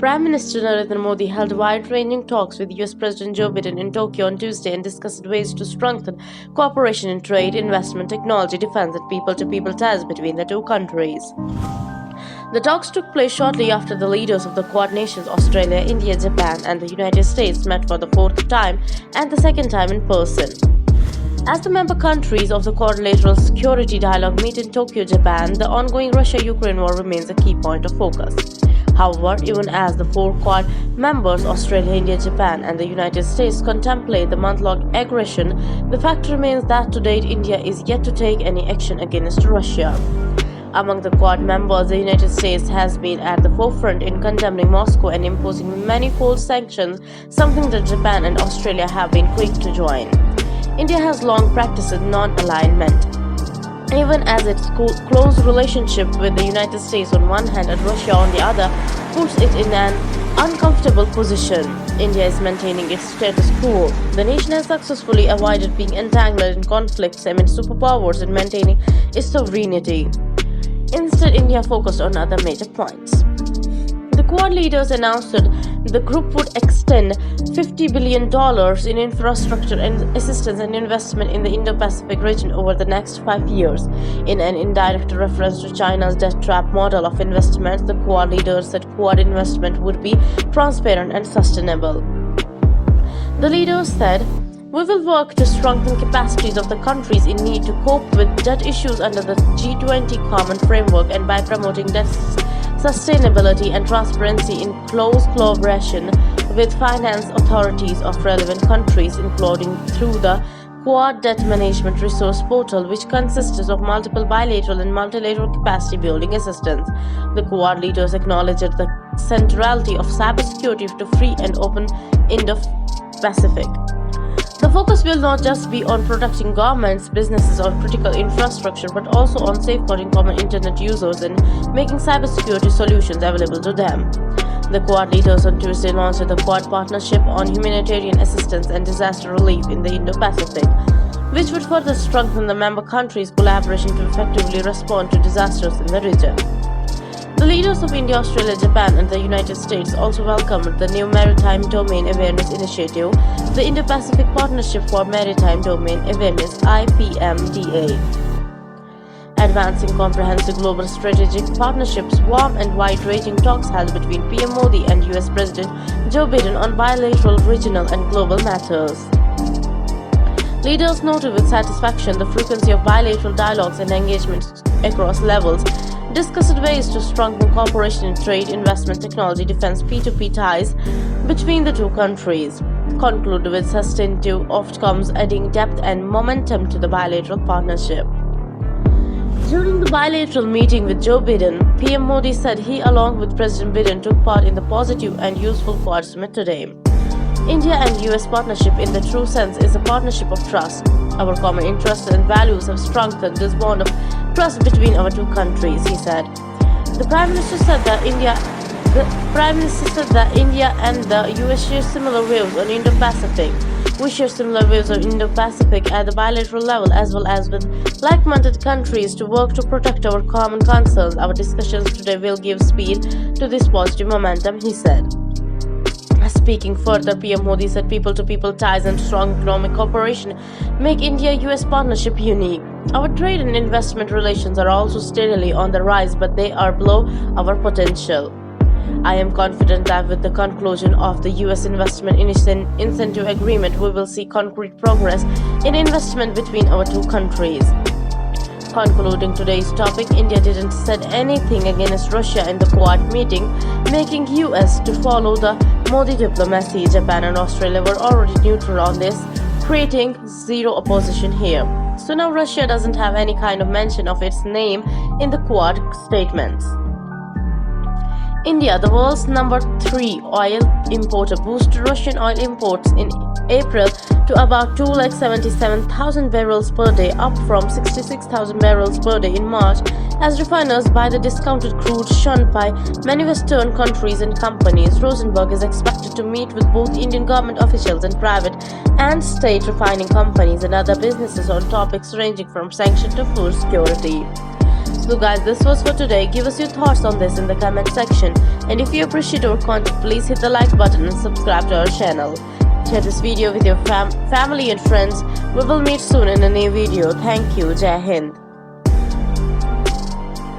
Prime Minister Narendra Modi held wide-ranging talks with US President Joe Biden in Tokyo on Tuesday and discussed ways to strengthen cooperation in trade, investment, technology, defense, and people-to-people ties between the two countries. The talks took place shortly after the leaders of the Quad nations Australia, India, Japan, and the United States met for the fourth time and the second time in person. As the member countries of the Quadrilateral Security Dialogue meet in Tokyo, Japan, the ongoing Russia-Ukraine war remains a key point of focus. However, even as the four Quad members Australia, India, Japan, and the United States contemplate the month-long aggression, the fact remains that to date India is yet to take any action against Russia. Among the Quad members, the United States has been at the forefront in condemning Moscow and imposing manifold sanctions, something that Japan and Australia have been quick to join. India has long practiced non-alignment, even as its close relationship with the United States on one hand and Russia on the other puts it in an uncomfortable position. India is maintaining its status quo. The nation has successfully avoided being entangled in conflicts amid superpowers and maintaining its sovereignty. Instead, India focused on other major points. The Quad leaders announced that the group would extend $50 billion in infrastructure and assistance and investment in the Indo-Pacific region over the next 5 years. In an indirect reference to China's debt trap model of investment, the Quad leaders said Quad investment would be transparent and sustainable. The leaders said, "We will work to strengthen capacities of the countries in need to cope with debt issues under the G20 common framework and by promoting debt sustainability and transparency in close collaboration with finance authorities of relevant countries, including through the Quad Debt Management Resource Portal, which consists of multiple bilateral and multilateral capacity building assistance." The Quad leaders acknowledged the centrality of cybersecurity to free and open Indo-Pacific. The focus will not just be on protecting governments, businesses, or critical infrastructure, but also on safeguarding common internet users and making cybersecurity solutions available to them. The Quad leaders on Tuesday launched the Quad Partnership on Humanitarian Assistance and Disaster Relief in the Indo-Pacific, which would further strengthen the member countries' collaboration to effectively respond to disasters in the region. The leaders of India, Australia, Japan, and the United States also welcomed the new Maritime Domain Awareness Initiative, the Indo-Pacific Partnership for Maritime Domain Awareness (IPMDA). Advancing comprehensive global strategic partnerships, warm and wide-ranging talks held between PM Modi and US President Joe Biden on bilateral, regional, and global matters. Leaders noted with satisfaction the frequency of bilateral dialogues and engagements across levels, discussed ways to strengthen cooperation in trade, investment, technology, defense, P2P ties between the two countries, concluded with substantive outcomes adding depth and momentum to the bilateral partnership. During the bilateral meeting with Joe Biden, PM Modi said he, along with President Biden, took part in the positive and useful Quad summit today. India and US partnership in the true sense is a partnership of trust. Our common interests and values have strengthened this bond of trust between our two countries, he said. The Prime Minister said that India and the US share similar views on Indo-Pacific. We share similar views on Indo-Pacific at the bilateral level as well as with like-minded countries to work to protect our common concerns. Our discussions today will give speed to this positive momentum, he said. Speaking further, PM Modi said people-to-people ties and strong economic cooperation make India-US partnership unique. Our trade and investment relations are also steadily on the rise, but they are below our potential. I am confident that with the conclusion of the US investment incentive agreement, we will see concrete progress in investment between our two countries. Concluding today's topic, India didn't say anything against Russia in the Quad meeting, making US to follow the Modi diplomacy. Japan and Australia were already neutral on this, creating zero opposition here. So now Russia doesn't have any kind of mention of its name in the Quad statements. India, the world's number 3 oil importer, boosted Russian oil imports in April to about 277,000 barrels per day, up from 66,000 barrels per day in March, as refiners buy the discounted crude shunned by many Western countries and companies. Rosenberg is expected to meet with both Indian government officials and private and state refining companies and other businesses on topics ranging from sanctions to food security. So guys, this was for today. Give us your thoughts on this in the comment section. And if you appreciate our content, please hit the like button and subscribe to our channel. Share this video with your family and friends. We will meet soon in a new video. Thank you. Jai Hind.